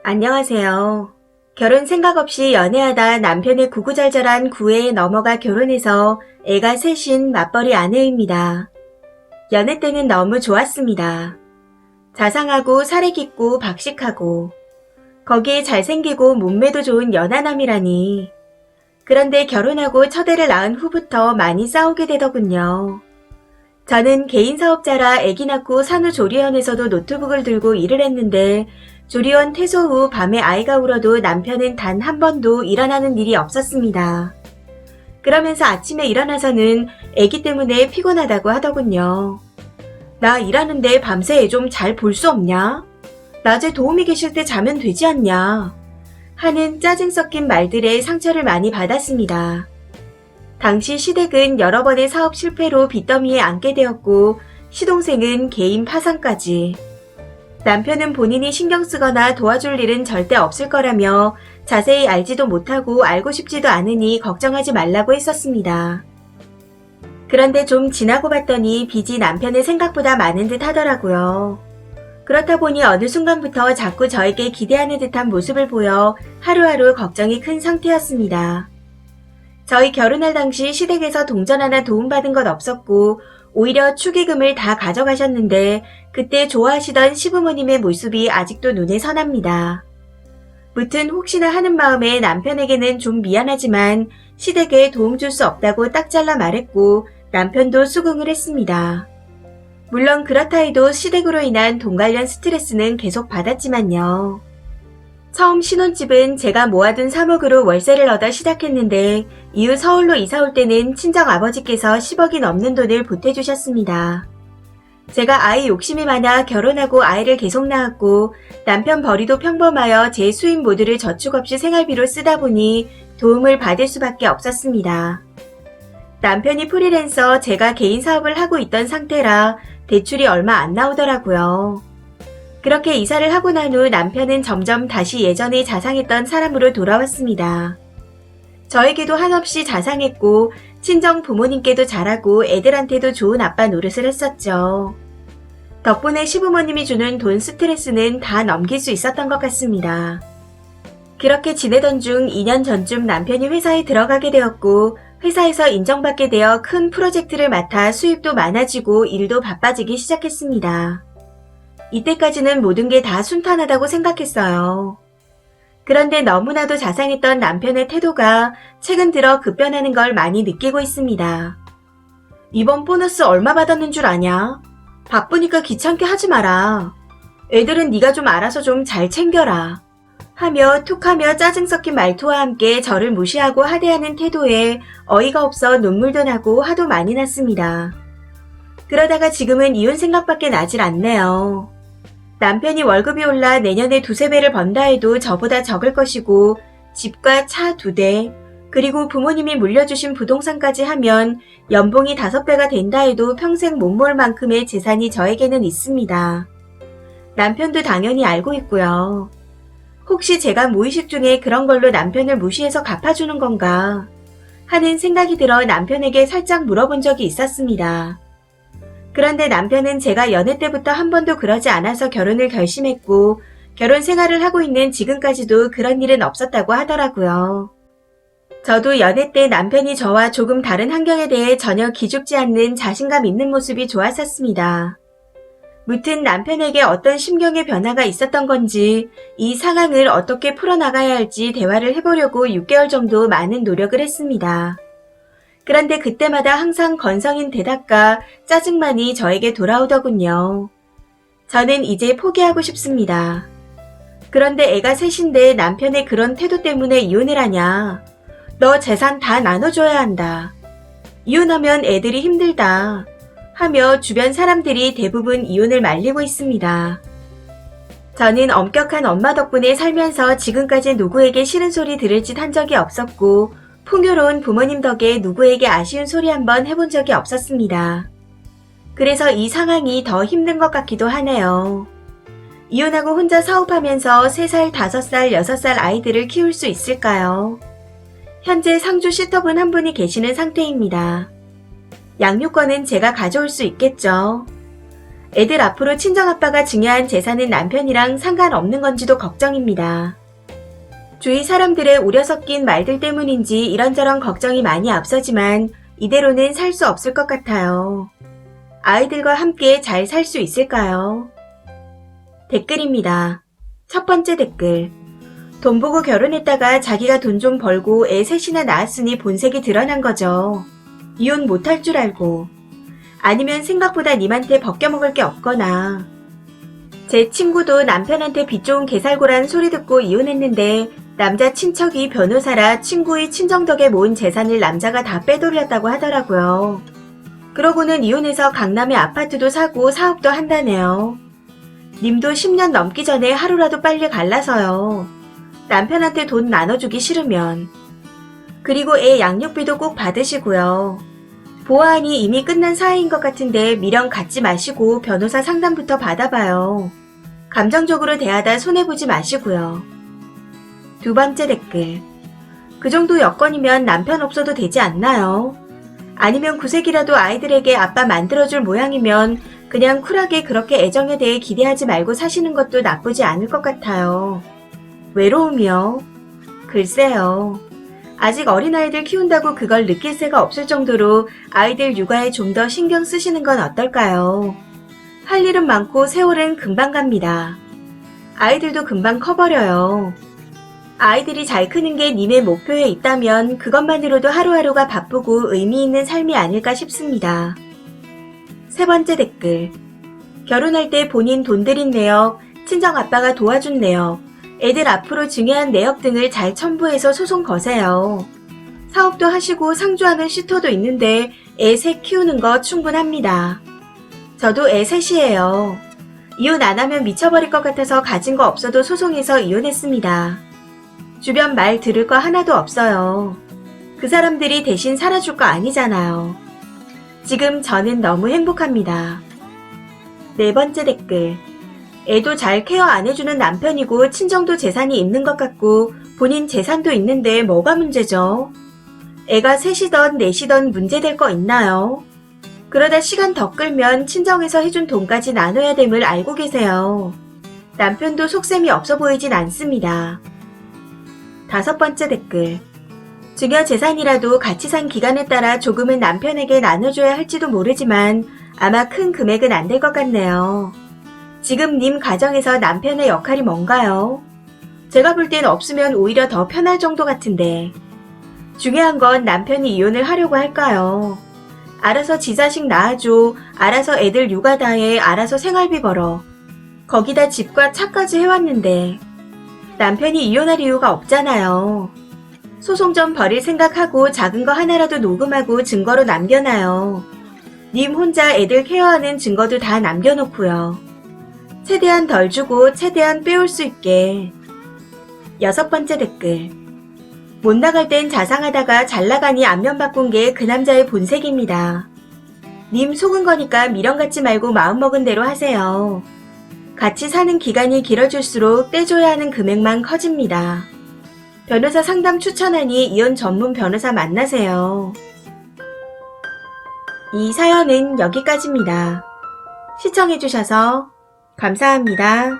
안녕하세요. 결혼 생각 없이 연애하다 남편의 구구절절한 구애에 넘어가 결혼해서 애가 셋인 맞벌이 아내입니다. 연애 때는 너무 좋았습니다. 자상하고 살이 깊고 박식하고 거기에 잘생기고 몸매도 좋은 연하남이라니. 그런데 결혼하고 첫 애를 낳은 후부터 많이 싸우게 되더군요. 저는 개인 사업자라 아기 낳고 산후조리원에서도 노트북을 들고 일을 했는데 조리원 퇴소 후 밤에 아이가 울어도 남편은 단 한 번도 일어나는 일이 없었습니다. 그러면서 아침에 일어나서는 아기 때문에 피곤하다고 하더군요. 나 일하는데 밤새 애 좀 잘 볼 수 없냐? 낮에 도우미 계실 때 자면 되지 않냐? 하는 짜증 섞인 말들에 상처를 많이 받았습니다. 당시 시댁은 여러 번의 사업 실패로 빚더미에 앉게 되었고 시동생은 개인 파산까지. 남편은 본인이 신경 쓰거나 도와줄 일은 절대 없을 거라며 자세히 알지도 못하고 알고 싶지도 않으니 걱정하지 말라고 했었습니다. 그런데 좀 지나고 봤더니 빚이 남편의 생각보다 많은 듯 하더라고요. 그렇다 보니 어느 순간부터 자꾸 저에게 기대하는 듯한 모습을 보여 하루하루 걱정이 큰 상태였습니다. 저희 결혼할 당시 시댁에서 동전 하나 도움받은 것 없었고 오히려 축의금을 다 가져가셨는데 그때 좋아하시던 시부모님의 모습이 아직도 눈에 선합니다. 무튼 혹시나 하는 마음에 남편에게는 좀 미안하지만 시댁에 도움 줄 수 없다고 딱 잘라 말했고 남편도 수긍을 했습니다. 물론 그렇다 해도 시댁으로 인한 돈 관련 스트레스는 계속 받았지만요. 처음 신혼집은 제가 모아둔 3억으로 월세를 얻어 시작했는데 이후 서울로 이사 올 때는 친정 아버지께서 10억이 넘는 돈을 보태주셨습니다. 제가 아이 욕심이 많아 결혼하고 아이를 계속 낳았고 남편 벌이도 평범하여 제 수입 모두를 저축 없이 생활비로 쓰다 보니 도움을 받을 수밖에 없었습니다. 남편이 프리랜서, 제가 개인 사업을 하고 있던 상태라 대출이 얼마 안 나오더라고요. 그렇게 이사를 하고 난 후 남편은 점점 다시 예전에 자상했던 사람으로 돌아왔습니다. 저에게도 한없이 자상했고 친정 부모님께도 잘하고 애들한테도 좋은 아빠 노릇을 했었죠. 덕분에 시부모님이 주는 돈 스트레스는 다 넘길 수 있었던 것 같습니다. 그렇게 지내던 중 2년 전쯤 남편이 회사에 들어가게 되었고 회사에서 인정받게 되어 큰 프로젝트를 맡아 수입도 많아지고 일도 바빠지기 시작했습니다. 이때까지는 모든 게 다 순탄하다고 생각했어요. 그런데 너무나도 자상했던 남편의 태도가 최근 들어 급변하는 걸 많이 느끼고 있습니다. 이번 보너스 얼마 받았는 줄 아냐? 바쁘니까 귀찮게 하지 마라. 애들은 네가 좀 알아서 좀 잘 챙겨라. 하며 툭하며 짜증 섞인 말투와 함께 저를 무시하고 하대하는 태도에 어이가 없어 눈물도 나고 화도 많이 났습니다. 그러다가 지금은 이혼 생각밖에 나질 않네요. 남편이 월급이 올라 내년에 두세 배를 번다 해도 저보다 적을 것이고 집과 차 2대, 그리고 부모님이 물려주신 부동산까지 하면 연봉이 5배가 된다 해도 평생 못 모을 만큼의 재산이 저에게는 있습니다. 남편도 당연히 알고 있고요. 혹시 제가 무의식 중에 그런 걸로 남편을 무시해서 갚아주는 건가 하는 생각이 들어 남편에게 살짝 물어본 적이 있었습니다. 그런데 남편은 제가 연애 때부터 한 번도 그러지 않아서 결혼을 결심했고 결혼 생활을 하고 있는 지금까지도 그런 일은 없었다고 하더라고요. 저도 연애 때 남편이 저와 조금 다른 환경에 대해 전혀 기죽지 않는 자신감 있는 모습이 좋았었습니다. 무튼 남편에게 어떤 심경의 변화가 있었던 건지 이 상황을 어떻게 풀어나가야 할지 대화를 해보려고 6개월 정도 많은 노력을 했습니다. 그런데 그때마다 항상 건성인 대답과 짜증만이 저에게 돌아오더군요. 저는 이제 포기하고 싶습니다. 그런데 애가 셋인데 남편의 그런 태도 때문에 이혼을 하냐? 너 재산 다 나눠줘야 한다. 이혼하면 애들이 힘들다. 하며 주변 사람들이 대부분 이혼을 말리고 있습니다. 저는 엄격한 엄마 덕분에 살면서 지금까지 누구에게 싫은 소리 들을 짓 한 적이 없었고 풍요로운 부모님 덕에 누구에게 아쉬운 소리 한번 해본 적이 없었습니다. 그래서 이 상황이 더 힘든 것 같기도 하네요. 이혼하고 혼자 사업하면서 3살, 5살, 6살 아이들을 키울 수 있을까요? 현재 상주 시터분 한 분이 계시는 상태입니다. 양육권은 제가 가져올 수 있겠죠. 애들 앞으로 친정아빠가 증여한 재산은 남편이랑 상관없는 건지도 걱정입니다. 주위 사람들의 우려 섞인 말들 때문인지 이런저런 걱정이 많이 앞서지만 이대로는 살 수 없을 것 같아요. 아이들과 함께 잘 살 수 있을까요? 댓글입니다. 첫 번째 댓글. 돈 보고 결혼했다가 자기가 돈 좀 벌고 애 셋이나 낳았으니 본색이 드러난 거죠. 이혼 못할 줄 알고. 아니면 생각보다 님한테 벗겨먹을 게 없거나. 제 친구도 남편한테 빚 좋은 개살구란 소리 듣고 이혼했는데 남자 친척이 변호사라 친구의 친정 덕에 모은 재산을 남자가 다 빼돌렸다고 하더라고요. 그러고는 이혼해서 강남에 아파트도 사고 사업도 한다네요. 님도 10년 넘기 전에 하루라도 빨리 갈라서요. 남편한테 돈 나눠주기 싫으면. 그리고 애 양육비도 꼭 받으시고요. 보아하니 이미 끝난 사이인 것 같은데 미련 갖지 마시고 변호사 상담부터 받아봐요. 감정적으로 대하다 손해보지 마시고요. 두 번째 댓글. 그 정도 여건이면 남편 없어도 되지 않나요? 아니면 구색이라도 아이들에게 아빠 만들어줄 모양이면 그냥 쿨하게 그렇게 애정에 대해 기대하지 말고 사시는 것도 나쁘지 않을 것 같아요. 외로움이요? 글쎄요. 아직 어린아이들 키운다고 그걸 느낄 새가 없을 정도로 아이들 육아에 좀 더 신경 쓰시는 건 어떨까요? 할 일은 많고 세월은 금방 갑니다. 아이들도 금방 커버려요. 아이들이 잘 크는 게 님의 목표에 있다면 그것만으로도 하루하루가 바쁘고 의미 있는 삶이 아닐까 싶습니다. 세 번째 댓글. 결혼할 때 본인 돈 들인 내역, 친정아빠가 도와준 내역, 애들 앞으로 증여한 내역 등을 잘 첨부해서 소송 거세요. 사업도 하시고 상주하는 슈터도 있는데 애 셋 키우는 거 충분합니다. 저도 애 셋이에요. 이혼 안 하면 미쳐버릴 것 같아서 가진 거 없어도 소송해서 이혼했습니다. 주변 말 들을 거 하나도 없어요. 그 사람들이 대신 살아줄 거 아니잖아요. 지금 저는 너무 행복합니다. 네 번째 댓글. 애도 잘 케어 안 해주는 남편이고 친정도 재산이 있는 것 같고 본인 재산도 있는데 뭐가 문제죠? 애가 셋이던 넷이던 문제될 거 있나요? 그러다 시간 더 끌면 친정에서 해준 돈까지 나눠야 됨을 알고 계세요. 남편도 속셈이 없어 보이진 않습니다. 다섯 번째 댓글. 증여 재산이라도 같이 산 기간에 따라 조금은 남편에게 나눠줘야 할지도 모르지만 아마 큰 금액은 안 될 것 같네요. 지금 님 가정에서 남편의 역할이 뭔가요? 제가 볼 땐 없으면 오히려 더 편할 정도 같은데. 중요한 건 남편이 이혼을 하려고 할까요? 알아서 지 자식 낳아줘, 알아서 애들 육아 다 해, 알아서 생활비 벌어. 거기다 집과 차까지 해왔는데 남편이 이혼할 이유가 없잖아요. 소송 좀 벌일 생각하고 작은 거 하나라도 녹음하고 증거로 남겨놔요. 님 혼자 애들 케어하는 증거도 다 남겨놓고요. 최대한 덜 주고 최대한 빼올 수 있게. 여섯 번째 댓글. 못 나갈 땐 자상하다가 잘 나가니 안면 바꾼 게 그 남자의 본색입니다. 님 속은 거니까 미련 갖지 말고 마음먹은 대로 하세요. 같이 사는 기간이 길어질수록 떼줘야 하는 금액만 커집니다. 변호사 상담 추천하니 이혼 전문 변호사 만나세요. 이 사연은 여기까지입니다. 시청해주셔서 감사합니다.